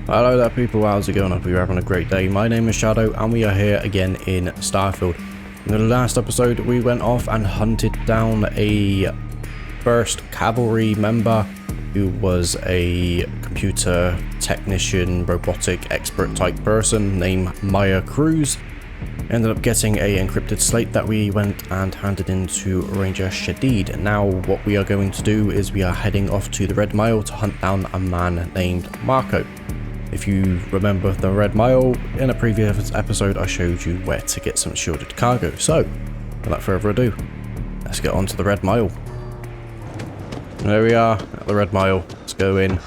Hello there people, how's it going? I hope you're having a great day. My name is Shadow and we are here again in Starfield. In the last episode we went off and hunted down a first cavalry member who was a computer technician, robotic expert type person named Maya Cruz. Ended up getting a encrypted slate that we went and handed into Ranger Shadid. Now what we are going to do is we are heading off to the Red Mile to hunt down a man named Marco. If you remember the Red Mile, in a previous episode I showed you where to get some shielded cargo. So, without further ado, let's get on to the Red Mile. There we are, at the Red Mile. Let's go in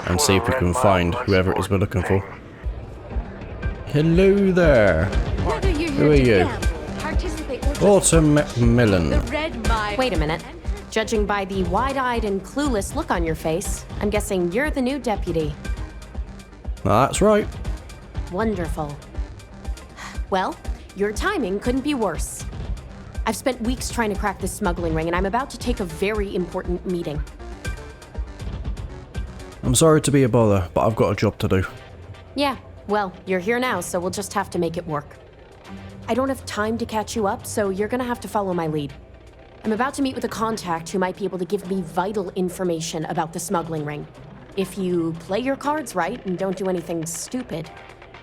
and see if we can find whoever it is we're looking for. Hello there. Who are you? Autumn Millen. Wait a minute. Judging by the wide-eyed and clueless look on your face, I'm guessing you're the new deputy. That's right. Wonderful. Well, your timing couldn't be worse. I've spent weeks trying to crack this smuggling ring, and I'm about to take a very important meeting. I'm sorry to be a bother, but I've got a job to do. Yeah, well, you're here now, so we'll just have to make it work. I don't have time to catch you up, so you're gonna have to follow my lead. I'm about to meet with a contact who might be able to give me vital information about the smuggling ring. If you play your cards right and don't do anything stupid,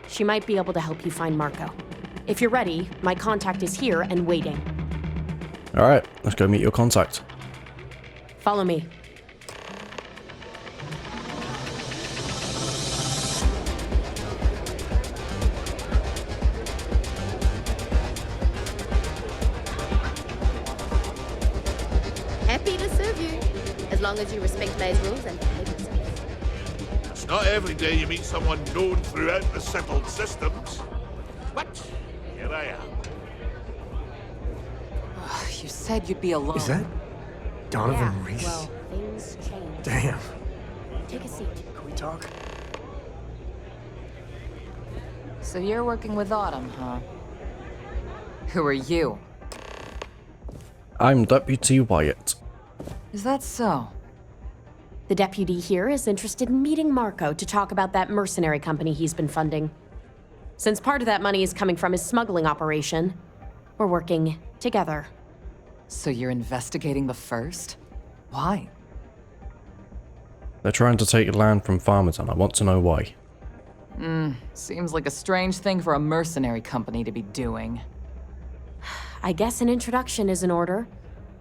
she might be able to help you find Marco. If you're ready, my contact is here and waiting. Alright, let's go meet your contact. Follow me. Happy to serve you, as long as you respect May's rules and behave yourself. It's not every day you meet someone known throughout the settled systems. But here I am. You said you'd be alone. Is that Donovan Yeah, Reese? well, things change. Damn. Take a seat. Can we talk? So you're working with Autumn, huh? Who are you? I'm Deputy Wyatt. Is that so? The deputy here is interested in meeting Marco to talk about that mercenary company he's been funding. Since part of that money is coming from his smuggling operation, we're working together. So you're investigating the first? Why? They're trying to take land from farmers and I want to know why. Seems like a strange thing for a mercenary company to be doing. I guess an introduction is in order.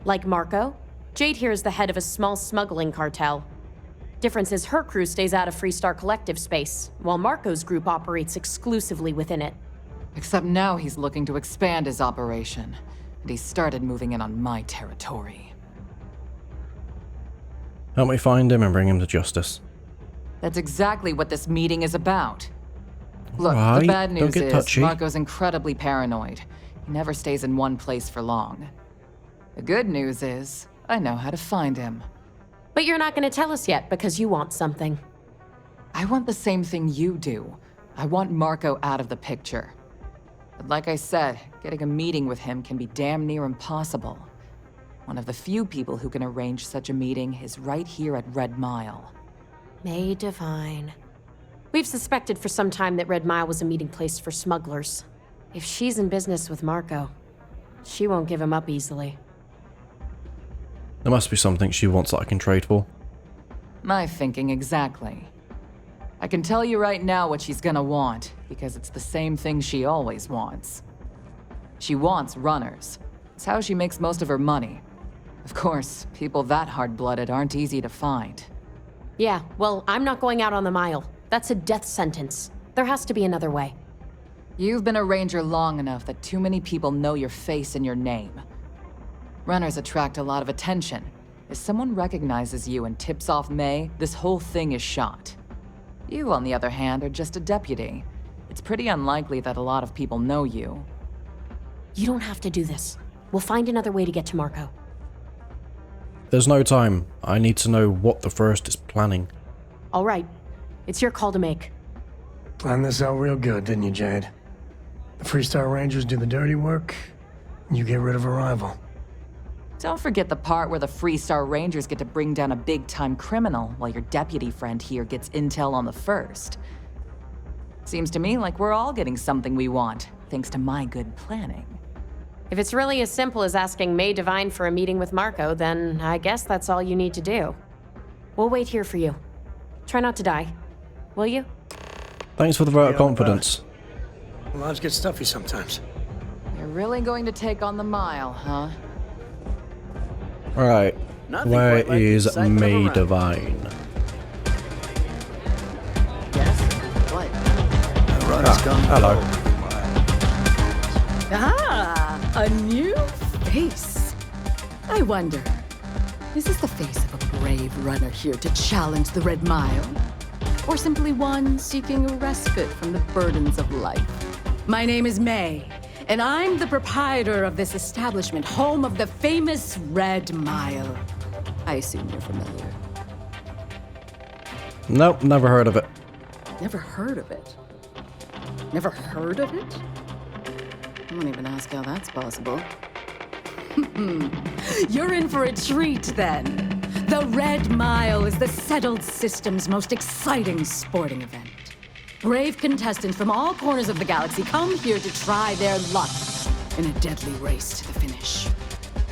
Like Marco, Jade here is the head of a small smuggling cartel. Difference is her crew stays out of Freestar Collective space, while Marco's group operates exclusively within it. Except now he's looking to expand his operation, and he started moving in on my territory. Help me find him and bring him to justice. That's exactly what this meeting is about. Look, Right, the bad don't news get is touchy. Marco's incredibly paranoid. He never stays in one place for long. The good news is, I know how to find him. But you're not going to tell us yet because you want something. I want the same thing you do. I want Marco out of the picture. But like I said, getting a meeting with him can be damn near impossible. One of the few people who can arrange such a meeting is right here at Red Mile. May divine. We've suspected for some time that Red Mile was a meeting place for smugglers. If she's in business with Marco, she won't give him up easily. There must be something she wants that I can trade for. My thinking exactly. I can tell you right now what she's gonna want, because it's the same thing she always wants. She wants runners. It's how she makes most of her money. Of course, people that hard-blooded aren't easy to find. Yeah, well, I'm not going out on the mile. That's a death sentence. There has to be another way. You've been a ranger long enough that too many people know your face and your name. Runners attract a lot of attention. If someone recognizes you and tips off May, this whole thing is shot. You, on the other hand, are just a deputy. It's pretty unlikely that a lot of people know you. You don't have to do this. We'll find another way to get to Marco. There's no time. I need to know what the first is planning. All right. It's your call to make. Planned this out real good, didn't you, Jade? The Freestar Rangers do the dirty work, and you get rid of a rival. Don't forget the part where the Freestar Rangers get to bring down a big-time criminal while your deputy friend here gets intel on the first. Seems to me like we're all getting something we want, thanks to my good planning. If it's really as simple as asking May Divine for a meeting with Marco, then I guess that's all you need to do. We'll wait here for you. Try not to die. Will you? Thanks for the vote of Yeah, confidence. Lives get stuffy sometimes. You're really going to take on the mile, huh? Alright. Nothing Where quite like the is excitement of a May run. Divine? Yes? What? The runner's gone. Hello. Ah, a new face. I wonder, is this the face of a brave runner here to challenge the Red Mile? Or simply one seeking a respite from the burdens of life? My name is May, and I'm the proprietor of this establishment, home of the famous Red Mile. I assume you're familiar. Nope, never heard of it. Never heard of it? Never heard of it? I won't even ask how that's possible. You're in for a treat, then. The Red Mile is the settled system's most exciting sporting event. Brave contestants from all corners of the galaxy come here to try their luck in a deadly race to the finish.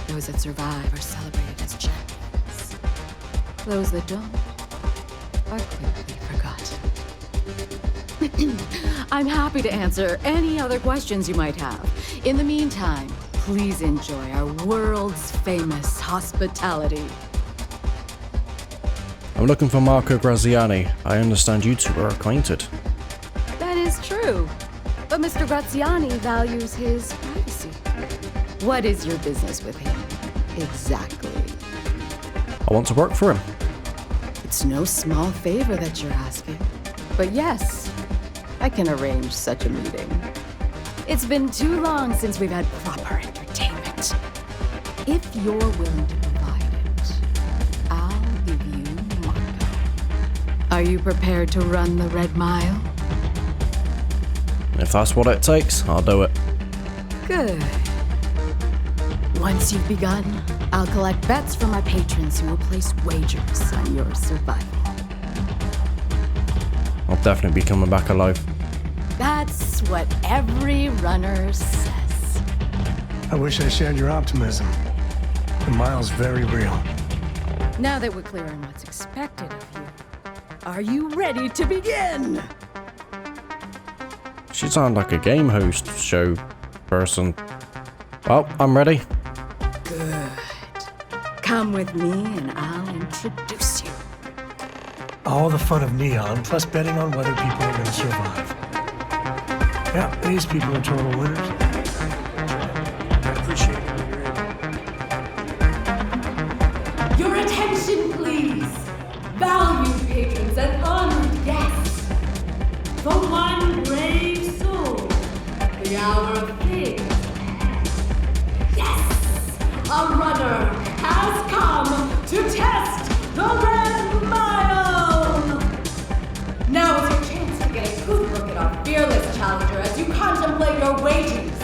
Those that survive are celebrated as champions. Those that don't are quickly forgotten. I'm happy to answer any other questions you might have. In the meantime, please enjoy our world's famous hospitality. I'm looking for Marco Graziani. I understand you two are acquainted. That is true. But Mr. Graziani values his privacy. What is your business with him? Exactly. I want to work for him. It's no small favor that you're asking. But yes, I can arrange such a meeting. It's been too long since we've had proper entertainment. If you're willing to provide it, I'll give you Marco. Are you prepared to run the Red Mile? If that's what it takes, I'll do it. Good. Once you've begun, I'll collect bets from our patrons who will place wagers on your survival. I'll definitely be coming back alive. That's what every runner says. I wish I shared your optimism. The mile's very real. Now that we're clear on what's expected of you, are you ready to begin? She sounds like a game host show person. Well, I'm ready. Good. Come with me and I'll introduce you. All the fun of Neon, plus betting on whether people are going to survive. Yeah, these people are total winners. I appreciate it when you're able. Your attention, please. Valued patrons and honored guests. For one brave soul, the hour of fate. Yes! A runner has come to test the Red Mile! Now is your chance to get a good look at our fearless challenger as you contemplate your wagers.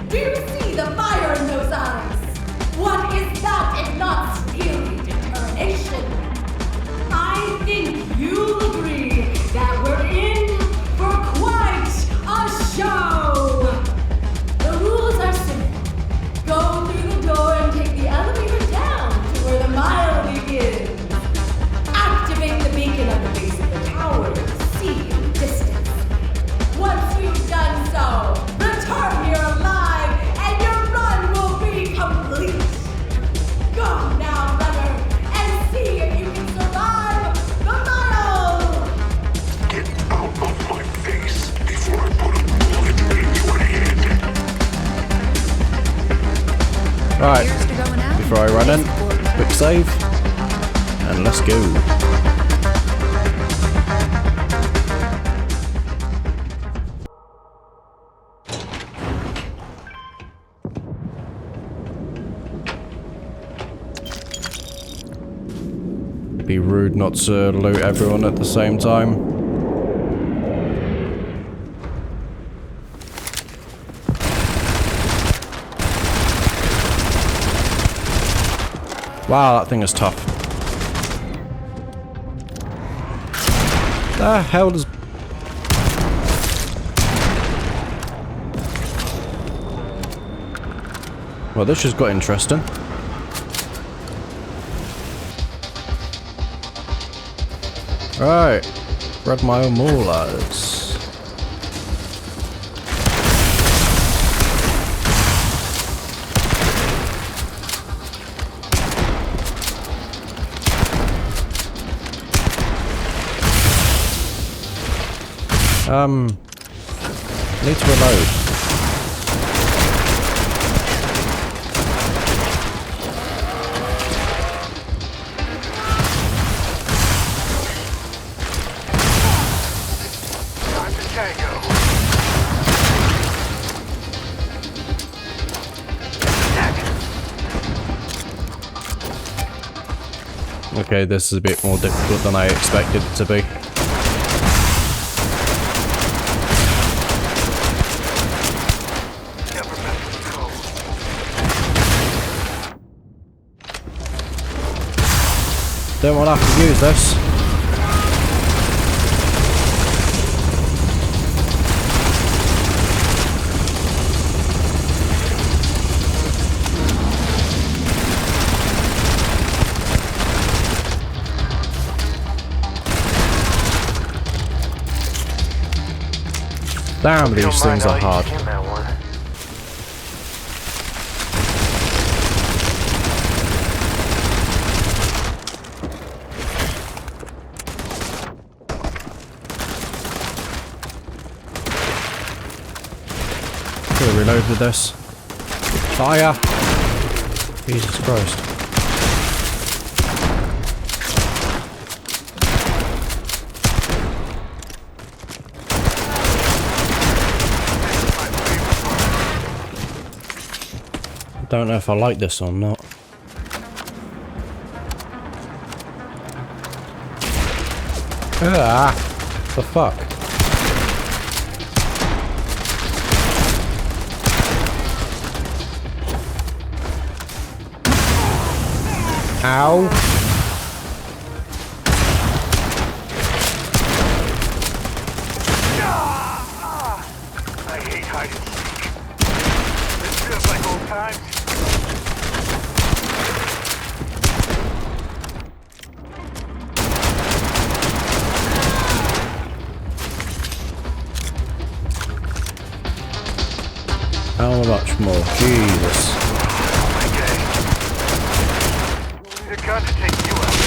Do you see the fire in those eyes? What is that if not steely determination? I think you'll agree that we're in for quite a show! The rules are simple. Go through the door and take the elevator down to where the mile begins. Activate the beacon at the base of the tower to see in the distance. Once you've done so, return here alive and your run will be complete. Go now, runner, and see if you can survive the mile! Get out of my face before I put a bullet in your head. Right, Here's to going out. before I run in, quick save, and let's go. It'd be rude not to loot everyone at the same time. Wow, that thing is tough. The hell does... Well, this just got interesting. Right. Read my own molars. Need to reload. Okay, this is a bit more difficult than I expected it to be. Don't want to have to use this. Damn, these things are hard. Okay, reload with this. Fire! Jesus Christ. Don't know if I like this or not. Ah, the fuck? Ow. I hate hide and seek. This feels like old times. How much more? Jesus. Need a gun to take you out.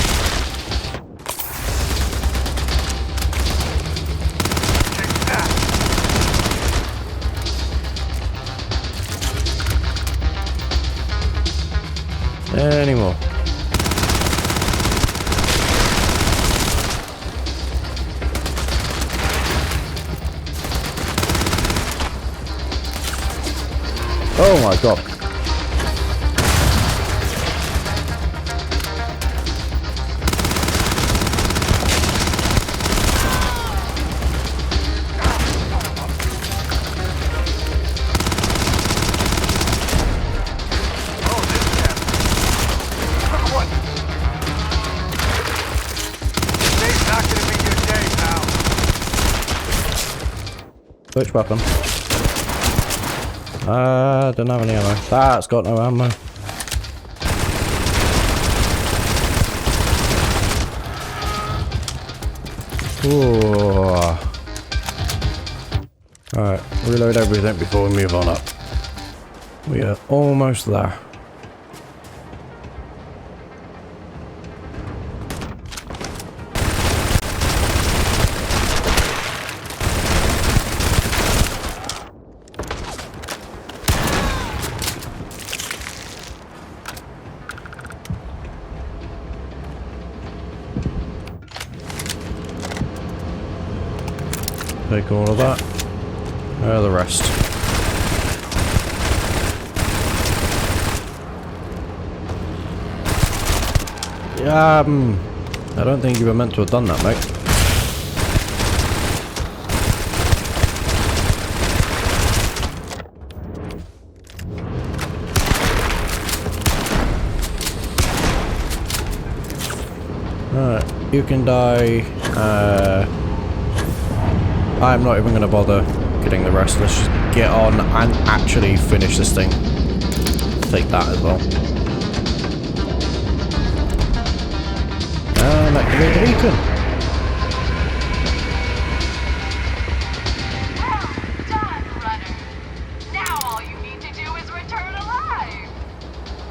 Take that. Any more? Oh my god. Which weapon? Don't have any ammo. That's got no ammo. Ooh. Alright, reload everything before we move on up. We are almost there. Take all of that. The rest. Yeah, I don't think you were meant to have done that, mate. Alright, you can die. I'm not even going to bother getting the rest. Let's just get on and actually finish this thing. take that as well. And activate the beacon. Well done, runner. Now all you need to do is return alive.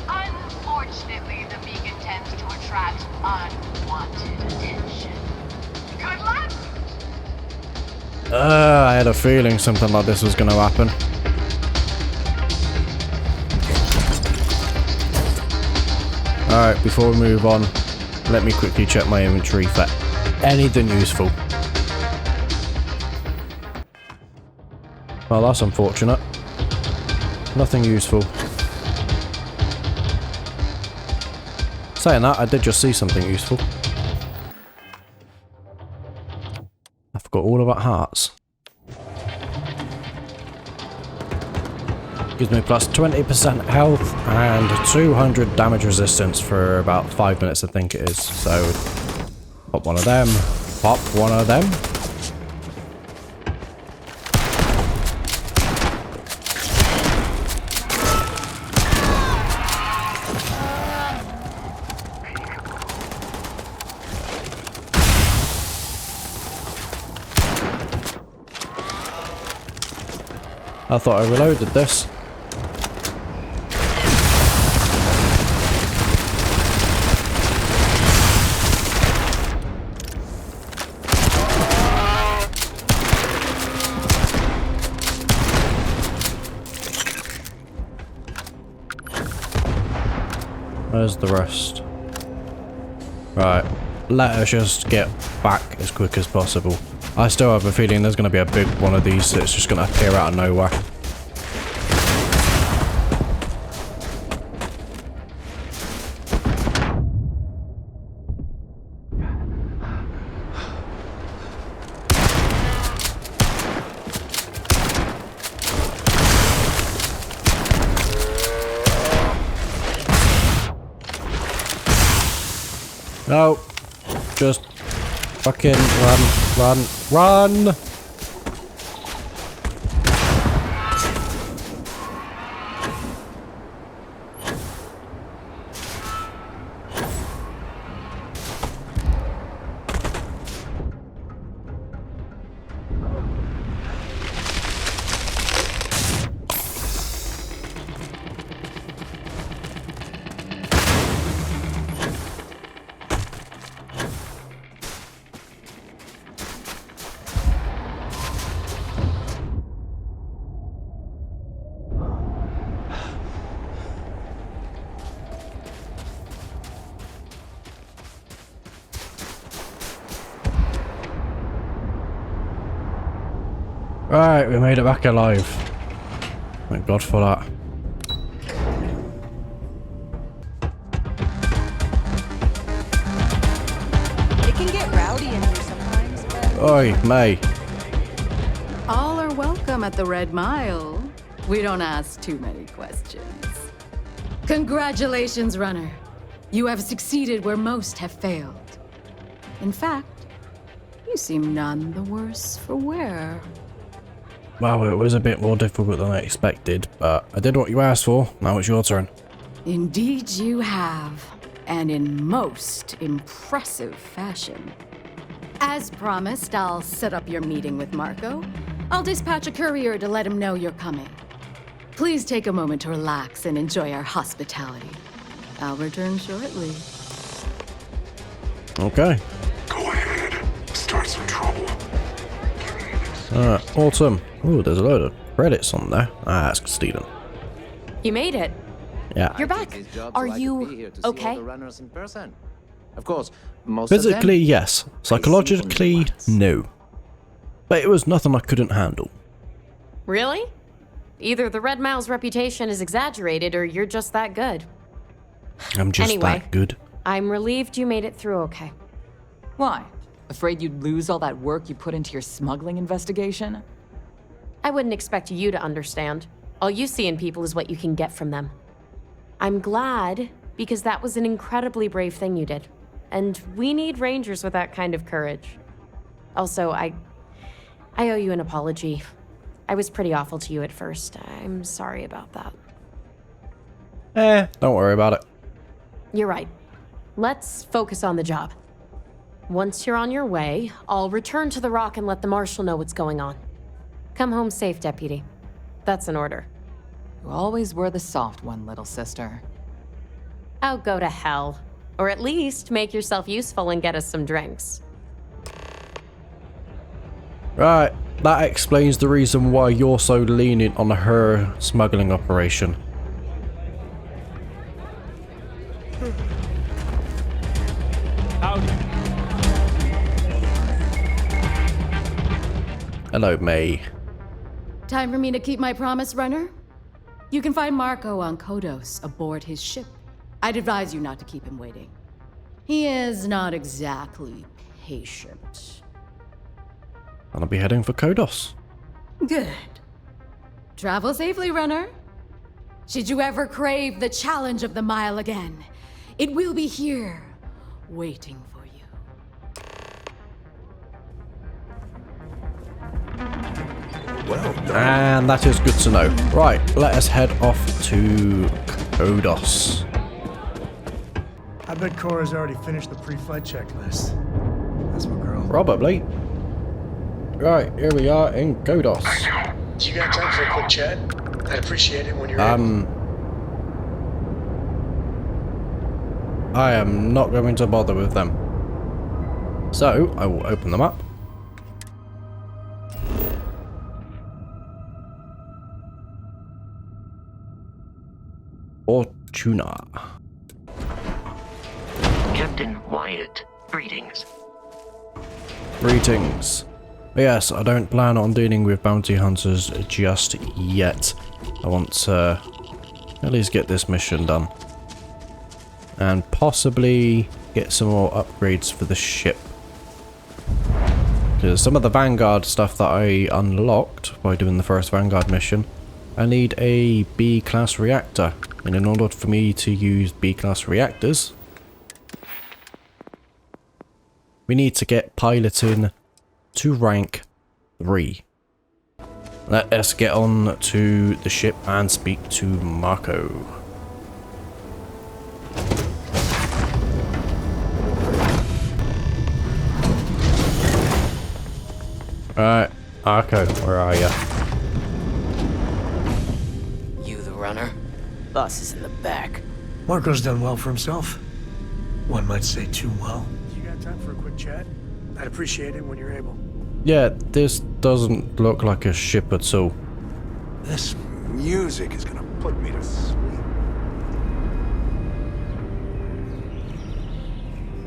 Unfortunately, the beacon tends to attract unwanted attention. Good luck! I had a feeling something like this was going to happen. Alright, before we move on, let me quickly check my inventory for anything useful. Well, that's unfortunate. Nothing useful. Saying that, I did just see something useful. I forgot all about hearts. Gives me plus 20% health and 200 damage resistance for about 5 minutes, I think it is. So, pop one of them, pop one of them. I thought I reloaded this. Where's the rest? Right, let us just get back as quick as possible. I still have a feeling there's going to be a big one of these that's just going to appear out of nowhere. No, just fucking run. Right, we made it back alive. Thank God for that. It can get rowdy in here sometimes, but... Oi, May. All are welcome at the Red Mile. We don't ask too many questions. Congratulations, runner. You have succeeded where most have failed. In fact, you seem none the worse for wear. Well, it was a bit more difficult than I expected, but I did what you asked for. Now it's your turn. Indeed you have, and in most impressive fashion. As promised, I'll set up your meeting with Marco. I'll dispatch a courier to let him know you're coming. Please take a moment to relax and enjoy our hospitality. I'll return shortly. Okay. Go ahead. Start some trouble. Autumn. Ooh, there's a load of credits on there. I asked Steven. You made it. Yeah. You're back. Are you okay? Of course, most Physically, yes. Psychologically, no. But it was nothing I couldn't handle. Really? Either the Red Mile's reputation is exaggerated or you're just that good. I'm just Anyway. that good. I'm relieved you made it through okay. Why? Afraid you'd lose all that work you put into your smuggling investigation? I wouldn't expect you to understand. All you see in people is what you can get from them. I'm glad, because that was an incredibly brave thing you did. And we need Rangers with that kind of courage. Also, I owe you an apology. I was pretty awful to you at first. I'm sorry about that. Don't worry about it. You're right. Let's focus on the job. Once you're on your way, I'll return to the Rock and let the Marshal know what's going on. Come home safe, Deputy. That's an order. You always were the soft one, little sister. Oh, go to hell. Or at least make yourself useful and get us some drinks. Right, that explains the reason why you're so lenient on her smuggling operation. Hello, May. Time for me to keep my promise, runner? You can find Marco on Kodos aboard his ship. I'd advise you not to keep him waiting. He is not exactly patient. And I'll be heading for Kodos. Good. Travel safely, runner. Should you ever crave the challenge of the mile again, it will be here, waiting for you. Well done. And that is good to know. Right, let us head off to Kodos. I bet Cora's already finished the pre-flight checklist. That's my girl. Probably. Right, here we are in Kodos. You got time for a quick chat? I'd appreciate it when you're I am not going to bother with them. So, I will open them up. Fortuna. Captain Wyatt, greetings. Greetings. Yes, I don't plan on dealing with bounty hunters just yet. I want to at least get this mission done. And possibly get some more upgrades for the ship. Because some of the Vanguard stuff that I unlocked by doing the first Vanguard mission, I need a B-class reactor. And in order for me to use B-class reactors, we need to get piloting to rank 3. Let us get on to the ship and speak to Marco. Alright, Marco, where are you? You the runner? Boss is in the back. Marco's done well for himself. One might say too well. You got time for a quick chat? I'd appreciate it when you're able. Yeah, this doesn't look like a ship at all. This music is gonna put me to sleep.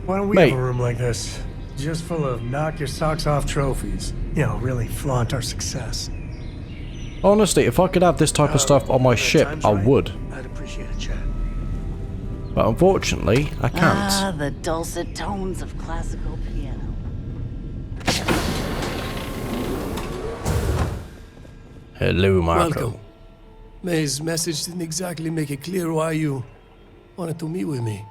Why don't we Mate. have a room like this? Just full of knock your socks off trophies. You know, really flaunt our success. Honestly, if I could have this type of stuff on my ship, I would. I'd appreciate a chat. But unfortunately, I can't. Ah, the dulcet tones of classical piano. Hello, Marco. Welcome. May's message didn't exactly make it clear why you wanted to meet with me.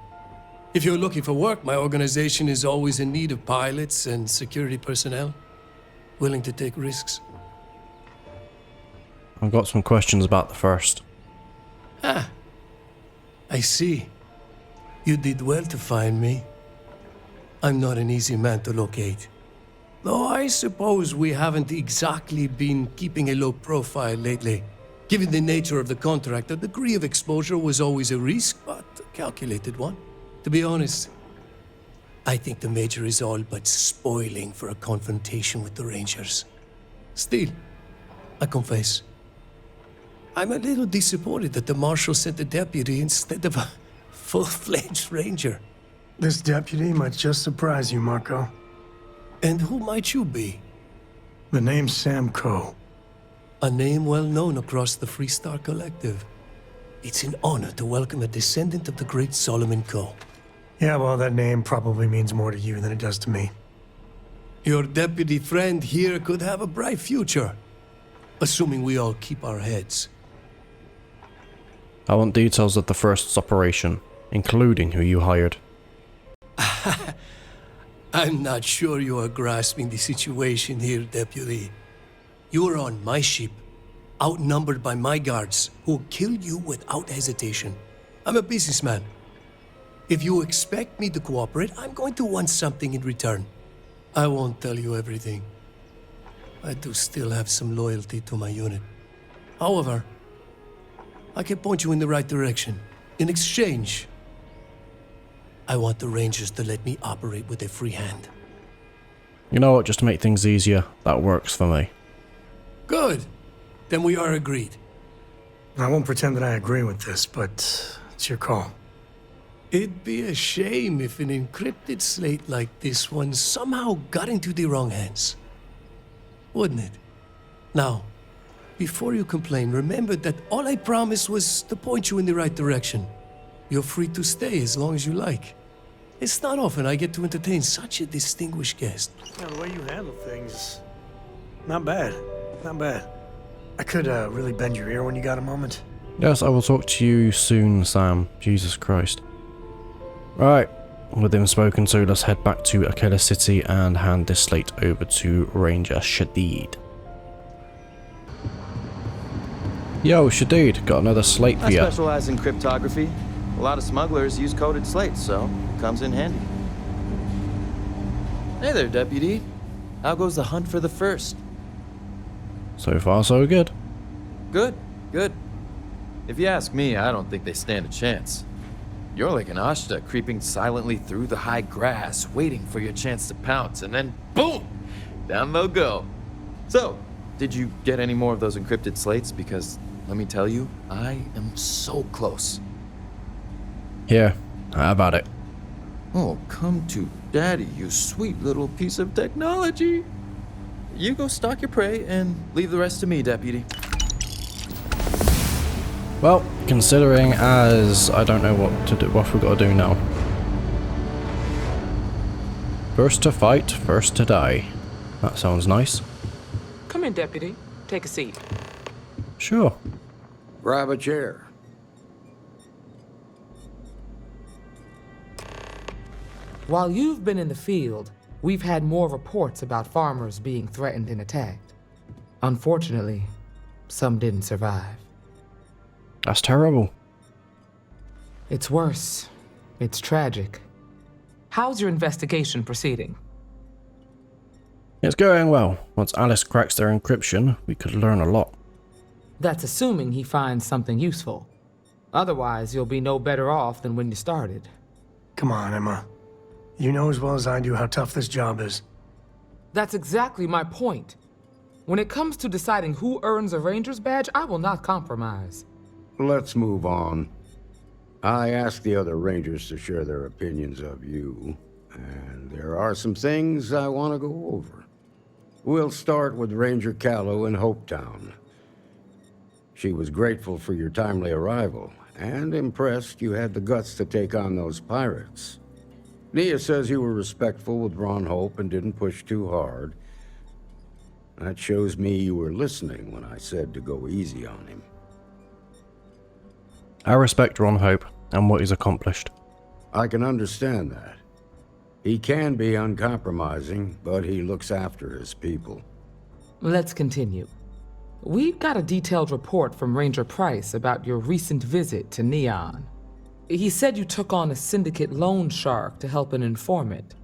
If you're looking for work, my organization is always in need of pilots and security personnel, willing to take risks. I've got some questions about the first. Ah, I see. You did well to find me. I'm not an easy man to locate. Though I suppose we haven't exactly been keeping a low profile lately. Given the nature of the contract, a degree of exposure was always a risk, but a calculated one. To be honest, I think the Major is all but spoiling for a confrontation with the Rangers. Still, I confess, I'm a little disappointed that the Marshal sent a deputy instead of a full-fledged Ranger. This deputy might just surprise you, Marco. And who might you be? The name's Sam Coe. A name well known across the Freestar Collective. It's an honor to welcome a descendant of the great Solomon Coe. Yeah, well, that name probably means more to you than it does to me. Your deputy friend here could have a bright future. Assuming we all keep our heads. I want details of the first operation, including who you hired. I'm not sure you are grasping the situation here, Deputy. You are on my ship, outnumbered by my guards, who'll kill you without hesitation. I'm a businessman. If you expect me to cooperate, I'm going to want something in return. I won't tell you everything. I do still have some loyalty to my unit. However, I can point you in the right direction. In exchange, I want the Rangers to let me operate with a free hand. You know what, just to make things easier, that works for me. Good. Then we are agreed. I won't pretend that I agree with this, but it's your call. It'd be a shame if an encrypted slate like this one somehow got into the wrong hands. Wouldn't it? Now, before you complain, remember that all I promised was to point you in the right direction. You're free to stay as long as you like. It's not often I get to entertain such a distinguished guest. Yeah, the way you handle things, not bad. Not bad. I could really bend your ear when you got a moment. Yes, I will talk to you soon, Sam. Jesus Christ. Right, with him spoken to, let's head back to Akela City and hand this slate over to Ranger Shadid. Yo, Shadid, got another slate for I you. specialize in cryptography. A lot of smugglers use coded slates, so it comes in handy. Hey there, Deputy. How goes the hunt for the first? So far, so good. Good, good. If you ask me, I don't think they stand a chance. You're like an Ashta creeping silently through the high grass, waiting for your chance to pounce, and then boom! Down they'll go. So, did you get any more of those encrypted slates? Because, let me tell you, I am so close. Here, how about it? Oh, come to Daddy, you sweet little piece of technology. You go stalk your prey and leave the rest to me, Deputy. Well, considering as I don't know what to do, what we've got to do now. First to fight, first to die. That sounds nice. Come in, Deputy. Take a seat. Sure. Grab a chair. While you've been in the field, we've had more reports about farmers being threatened and attacked. Unfortunately, some didn't survive. That's terrible. It's worse. It's tragic. How's your investigation proceeding? It's going well. Once Alice cracks their encryption, we could learn a lot. That's assuming he finds something useful. Otherwise, you'll be no better off than when you started. Come on, Emma. You know as well as I do how tough this job is. That's exactly my point. When it comes to deciding who earns a Ranger's badge, I will not compromise. Let's move on. I asked the other Rangers to share their opinions of you, and there are some things I want to go over. We'll start with Ranger Callow in Hopetown. She was grateful for your timely arrival, and impressed you had the guts to take on those pirates. Nia says you were respectful with Ron Hope and didn't push too hard. That shows me you were listening when I said to go easy on him. I respect Ron Hope and what he's accomplished. I can understand that. He can be uncompromising, but he looks after his people. Let's continue. We've got a detailed report from Ranger Price about your recent visit to Neon. He said you took on a syndicate loan shark to help an informant.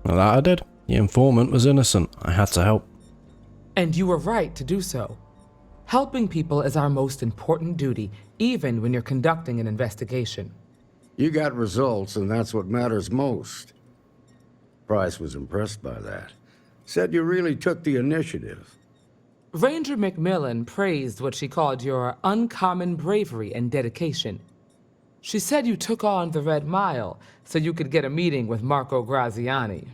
Well, that I did. The informant was innocent. I had to help. And you were right to do so. Helping people is our most important duty, even when you're conducting an investigation. You got results, and that's what matters most. Price was impressed by that. Said you really took the initiative. Ranger McMillan praised what she called your uncommon bravery and dedication. She said you took on the Red Mile so you could get a meeting with Marco Graziani.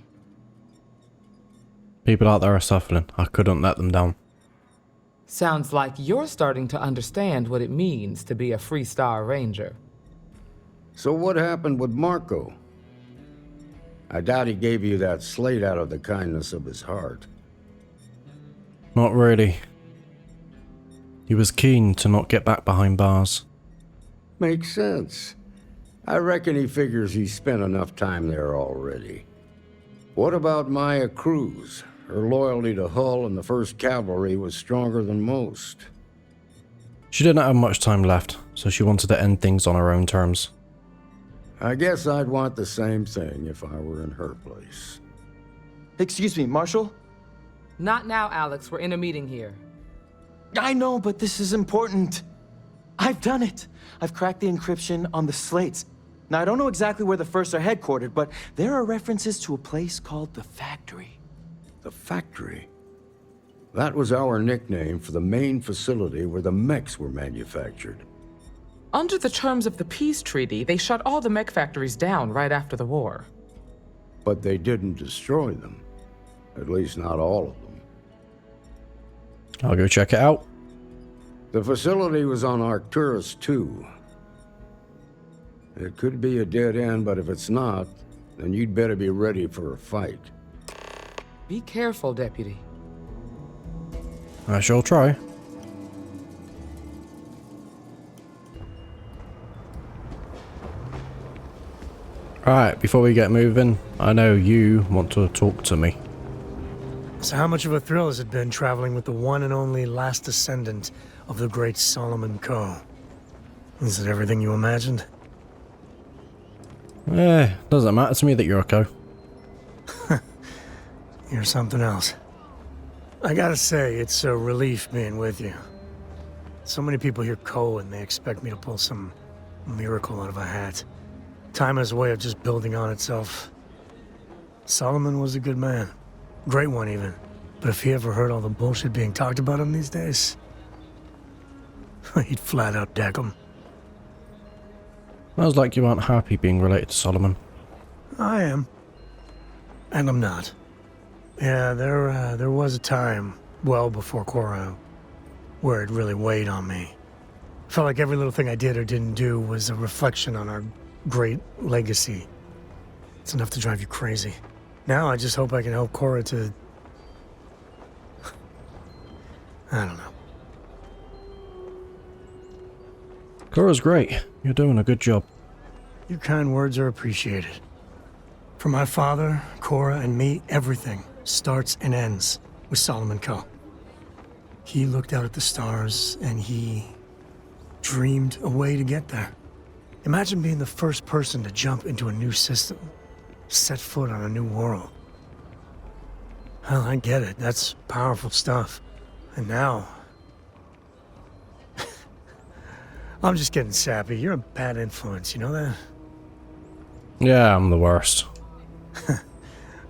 People out there are suffering. I couldn't let them down. Sounds like you're starting to understand what it means to be a Freestar Ranger. So what happened with Marco? I doubt he gave you that slate out of the kindness of his heart. Not really. He was keen to not get back behind bars. Makes sense. I reckon he figures he spent enough time there already. What about Maya Cruz? Her loyalty to Hull and the 1st Cavalry was stronger than most. She didn't have much time left. so she wanted to end things on her own terms. I guess I'd want the same thing if I were in her place. Excuse me, Marshal? Not now, Alex. We're in a meeting here. I know, but this is important. I've done it. I've cracked the encryption on the slates. Now, I don't know exactly where the First are headquartered, but there are references to a place called the Factory. The Factory? That was our nickname for the main facility where the mechs were manufactured. Under the terms of the peace treaty, they shut all the mech factories down right after the war. But they didn't destroy them. At least not all of them. I'll go check it out. The facility was on Arcturus 2. It could be a dead end, but if it's not, then you'd better be ready for a fight. Be careful, Deputy. I shall try. Alright, before we get moving, I know you want to talk to me. So how much of a thrill has it been traveling with the one and only last descendant of the great Solomon Coe? Is it everything you imagined? Doesn't matter to me that you're a Coe. You're something else. I gotta say, it's a relief being with you. So many people hear Coe and they expect me to pull some miracle out of a hat. Time has a way of just building on itself. Solomon was a good man. Great one, even. But if he ever heard all the bullshit being talked about him these days, he'd flat out deck him. Sounds like you aren't happy being related to Solomon. I am. And I'm not. Yeah, there was a time, well before Cora, where it really weighed on me. Felt like every little thing I did or didn't do was a reflection on our great legacy. It's enough to drive you crazy. Now I just hope I can help Cora to... I don't know. Cora's great. You're doing a good job. Your kind words are appreciated. For my father, Cora, and me, everything starts and ends with Solomon Coe. He looked out at the stars and he dreamed a way to get there. Imagine being the first person to jump into a new system, set foot on a new world. Well, I get it. That's powerful stuff. And now... I'm just getting sappy. You're a bad influence, you know that? Yeah, I'm the worst.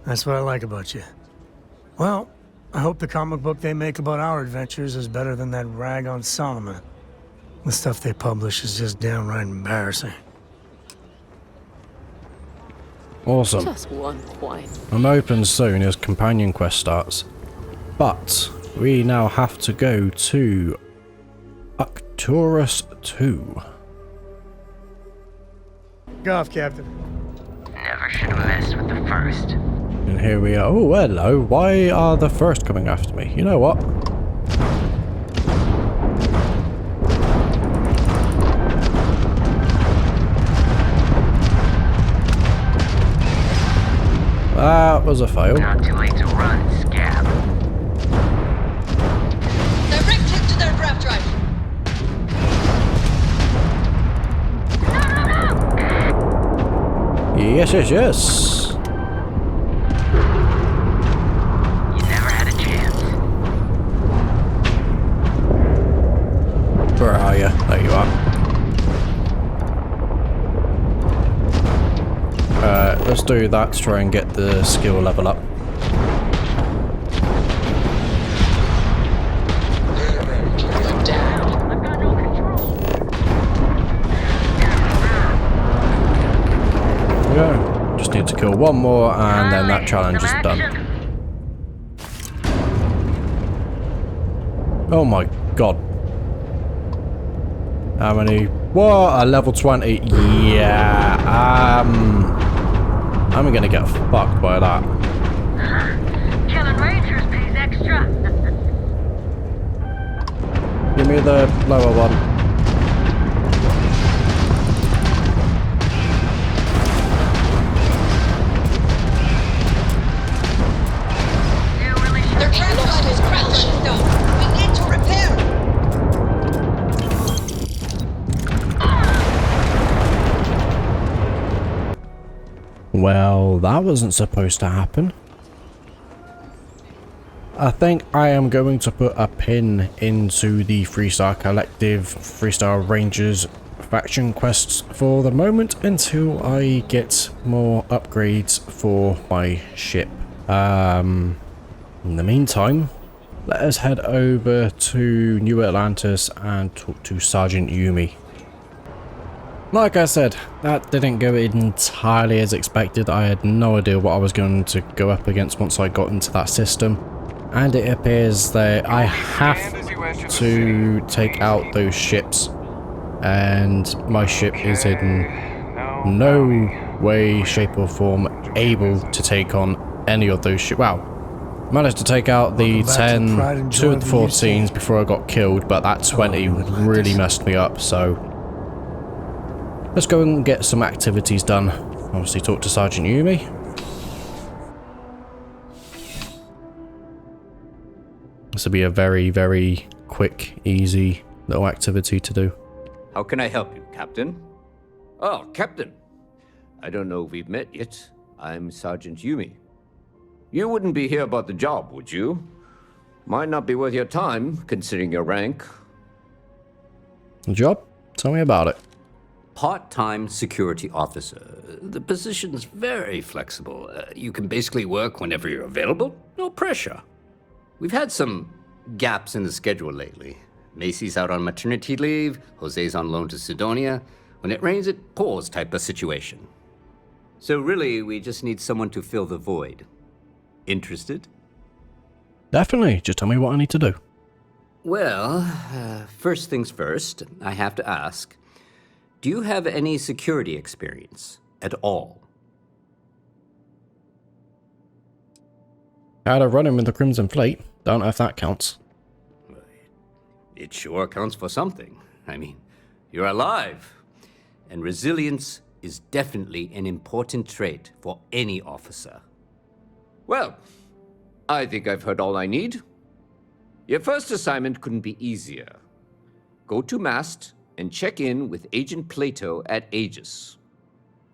That's what I like about you. Well, I hope the comic book they make about our adventures is better than that rag on Solomon. The stuff they publish is just downright embarrassing. Awesome. Just one point. I'm open soon as companion quest starts. But we now have to go to Arcturus 2. Go off, Captain. Never should have messed with the First. And here we are. Oh, hello. Why are the First coming after me? You know what? That was a fail. Not too late to run, scab. Direct hit to their draft drive. Yes, yes, yes. You never had a chance. Where are you? There you are. Let's do that to try and get the skill level up. There we go. Just need to kill one more and then that challenge is done. Oh my god. How many? What? A level 20? Yeah. I'm gonna get fucked by that. Killing Rangers pays extra. Give me the lower one. Their transport is crashed. We need to repair. Well, that wasn't supposed to happen. I think I am going to put a pin into the Freestar Collective, Freestar Rangers faction quests for the moment until I get more upgrades for my ship. In the meantime, let us head over to New Atlantis and talk to Sergeant Yumi. Like I said, that didn't go entirely as expected. I had no idea what I was going to go up against once I got into that system. And it appears that I have to take out those ships. And my ship is in no way, shape or form able to take on any of those ships. Wow. Managed to take out the 10, 2 of the 14s before I got killed, but that 20 really messed me up, so... let's go and get some activities done. Obviously talk to Sergeant Yumi. This will be a very, very quick, easy little activity to do. How can I help you, Captain? Oh, Captain. I don't know if we've met yet. I'm Sergeant Yumi. You wouldn't be here about the job, would you? Might not be worth your time, considering your rank. The job? Tell me about it. Part-time security officer. The position's very flexible. You can basically work whenever you're available. No pressure. We've had some gaps in the schedule lately. Macy's out on maternity leave, Jose's on loan to Sidonia. When it rains, it pours type of situation. So really, we just need someone to fill the void. Interested? Definitely. Just tell me what I need to do. Well, first things first, I have to ask, do you have any security experience at all? I had a run-in with the Crimson Fleet. Don't know if that counts. It sure counts for something. I mean, you're alive. And resilience is definitely an important trait for any officer. Well, I think I've heard all I need. Your first assignment couldn't be easier. Go to Mast and check in with Agent Plato at Aegis.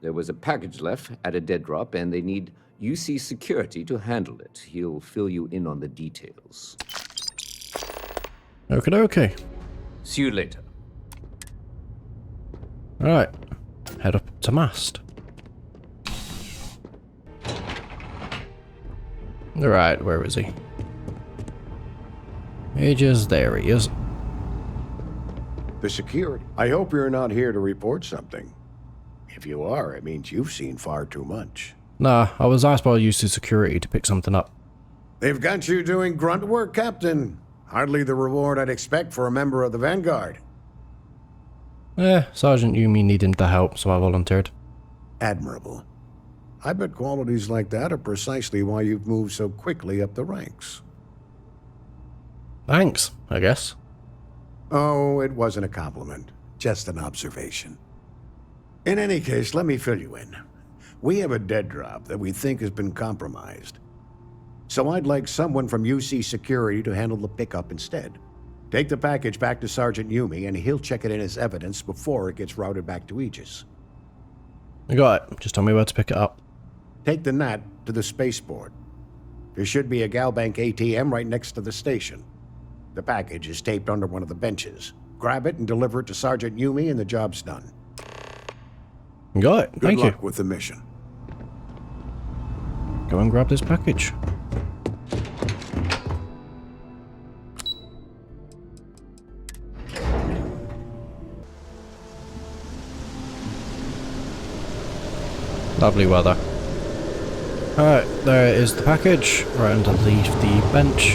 There was a package left at a dead drop, and they need UC security to handle it. He'll fill you in on the details. Okay. See you later. Alright. Head up to Mast. Alright, where is he? Aegis, there he is. The security. I hope you're not here to report something. If you are, it means you've seen far too much. Nah, I was asked by UC Security to pick something up. They've got you doing grunt work, Captain. Hardly the reward I'd expect for a member of the Vanguard. Sergeant Yumi needed the help, so I volunteered. Admirable. I bet qualities like that are precisely why you've moved so quickly up the ranks. Thanks, I guess. Oh, it wasn't a compliment. Just an observation. In any case, let me fill you in. We have a dead drop that we think has been compromised. So I'd like someone from UC Security to handle the pickup instead. Take the package back to Sergeant Yumi, and he'll check it in as evidence before it gets routed back to Aegis. I got it. Just tell me where to pick it up. Take the NAT to the spaceport. There should be a Galbank ATM right next to the station. The package is taped under one of the benches. Grab it and deliver it to Sergeant Yumi, and the job's done. Got it. Thank you. Good luck with the mission. Go and grab this package. Lovely weather. Alright, there is the package, right underneath the bench.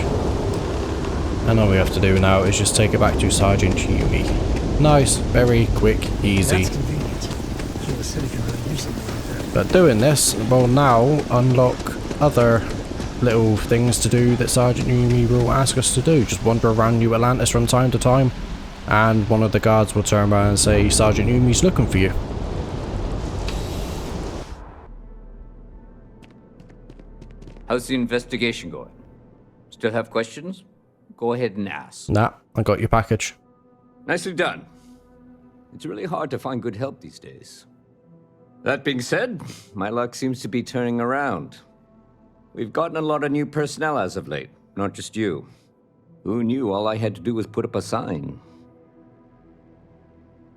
And all we have to do now is just take it back to Sergeant Yumi. Nice, very quick, easy. That's convenient. Sure the city can really use something like that. But doing this will now unlock other little things to do that Sergeant Yumi will ask us to do. Just wander around New Atlantis from time to time, and one of the guards will turn around and say, Sergeant Yumi's looking for you. How's the investigation going? Still have questions? Go ahead and ask. Nah, I got your package. Nicely done. It's really hard to find good help these days. That being said, my luck seems to be turning around. We've gotten a lot of new personnel as of late, not just you. Who knew all I had to do was put up a sign?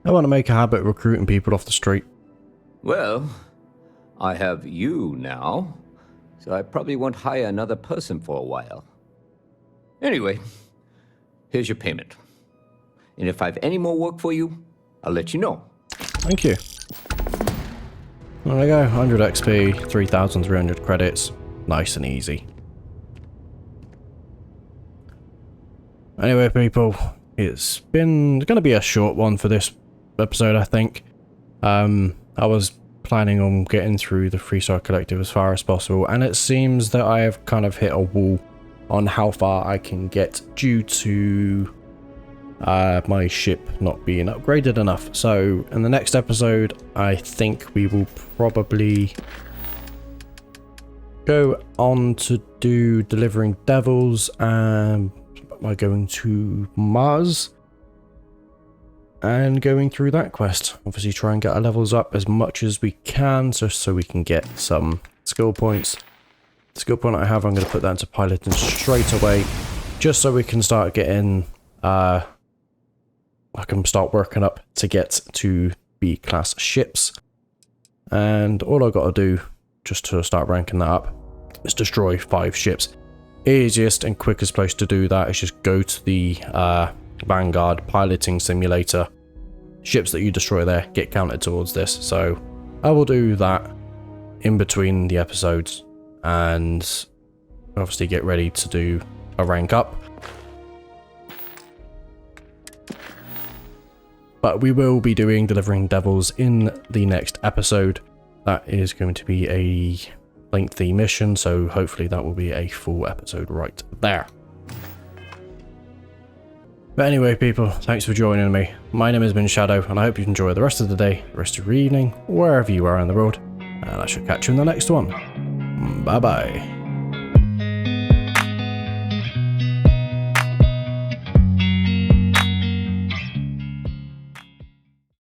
I want to make a habit of recruiting people off the street. Well, I have you now, so I probably won't hire another person for a while. Anyway, here's your payment. And if I have any more work for you, I'll let you know. Thank you. There we go, 100 XP, 3,300 credits. Nice and easy. Anyway, people, it's going to be a short one for this episode, I think. I was planning on getting through the Freestar Collective as far as possible, and it seems that I have kind of hit a wall on how far I can get due to my ship not being upgraded enough. So in the next episode, I think we will probably go on to do delivering devils by going to Mars and going through that quest. Obviously try and get our levels up as much as we can so we can get some skill points. The skill point I have, I'm going to put that into piloting straight away, just so we can start getting I can start working up to get to B-class ships. And all I've got to do, just to start ranking that up, is destroy 5 ships. Easiest and quickest place to do that is just go to the Vanguard piloting simulator. Ships that you destroy there get counted towards this. So I will do that in between the episodes and obviously get ready to do a rank up. But we will be doing delivering devils in the next episode. That is going to be a lengthy mission, so hopefully that will be a full episode right there. But anyway, people, thanks for joining me. My name has been Shadow, and I hope you enjoy the rest of the day, the rest of your evening, wherever you are in the world, and I shall catch you in the next one. Bye bye.